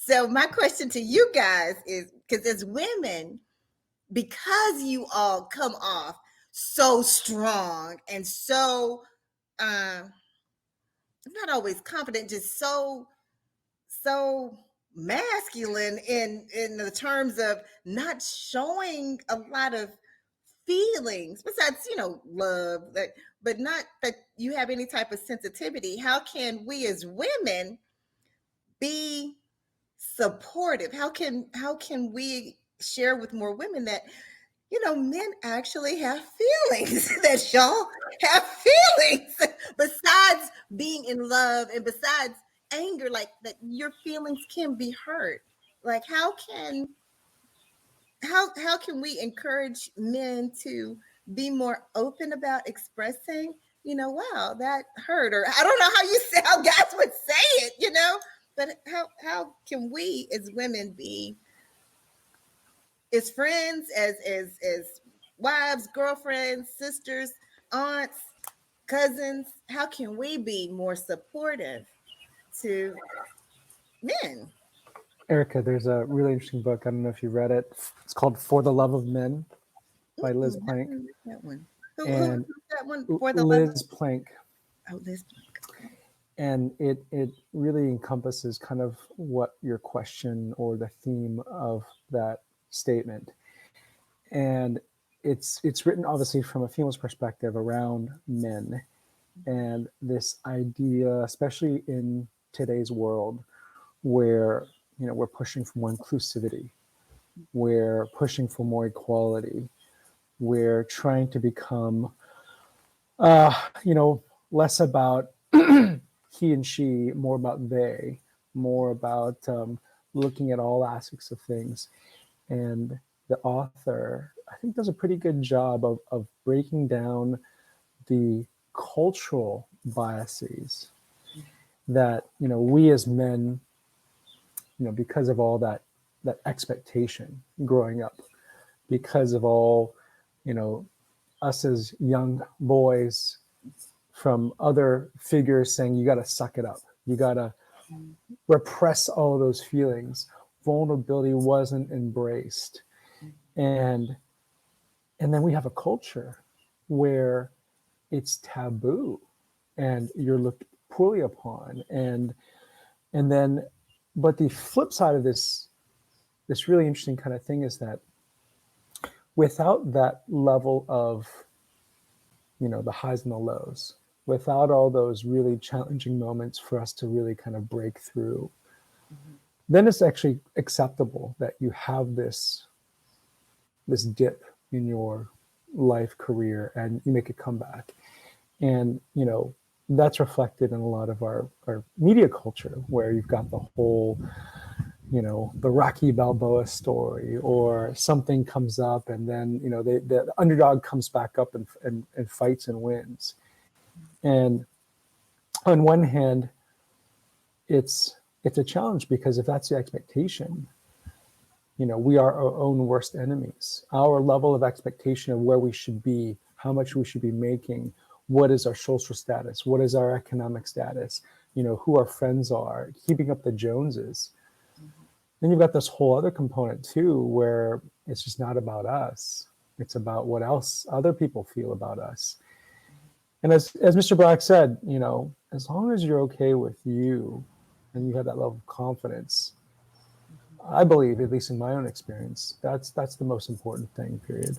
So my question to you guys is, because as women, because you all come off so strong and so not always confident, just so masculine in the terms of not showing a lot of feelings besides love, but not that you have any type of sensitivity. How can we as women be supportive? How can we share with more women that men actually have feelings, that y'all have feelings besides being in love and besides anger, like that your feelings can be hurt? Like how can we encourage men to be more open about expressing, wow, that hurt, or I don't know how guys would say it, but how can we as women be, as friends, as wives, girlfriends, sisters, aunts, cousins, how can we be more supportive to men? Erica, there's a really interesting book. I don't know if you read it. It's called For the Love of Men by Liz Plank. That one. Who And that one? For the Liz Plank. Oh, Liz Plank. Okay. And it really encompasses kind of what your question or the theme of that statement. And it's written obviously from a female's perspective around men, and this idea, especially in today's world, where we're pushing for more inclusivity, we're pushing for more equality, we're trying to become less about he and she, more about they, more about looking at all aspects of things. And the author, I think, does a pretty good job of breaking down the cultural biases that we as men, because of all that expectation growing up, because of all us as young boys from other figures saying you got to suck it up, you got to repress all of those feelings. Vulnerability wasn't embraced, and then we have a culture where it's taboo and you're looked poorly upon, and then, but the flip side of this really interesting kind of thing is that without that level of the highs and the lows, without all those really challenging moments for us to really kind of break through, then it's actually acceptable that you have this dip in your life career and you make a comeback. And that's reflected in a lot of our media culture, where you've got the whole the Rocky Balboa story, or something comes up and then the underdog comes back up and fights and wins. And on one hand, it's a challenge, because if that's the expectation, we are our own worst enemies. Our level of expectation of where we should be, how much we should be making, what is our social status, what is our economic status, who our friends are, keeping up the Joneses. Then you've got this whole other component too, where it's just not about us. It's about what else other people feel about us. And as Mr. Black said, as long as you're okay with you and you have that level of confidence, I believe, at least in my own experience, that's the most important thing, period.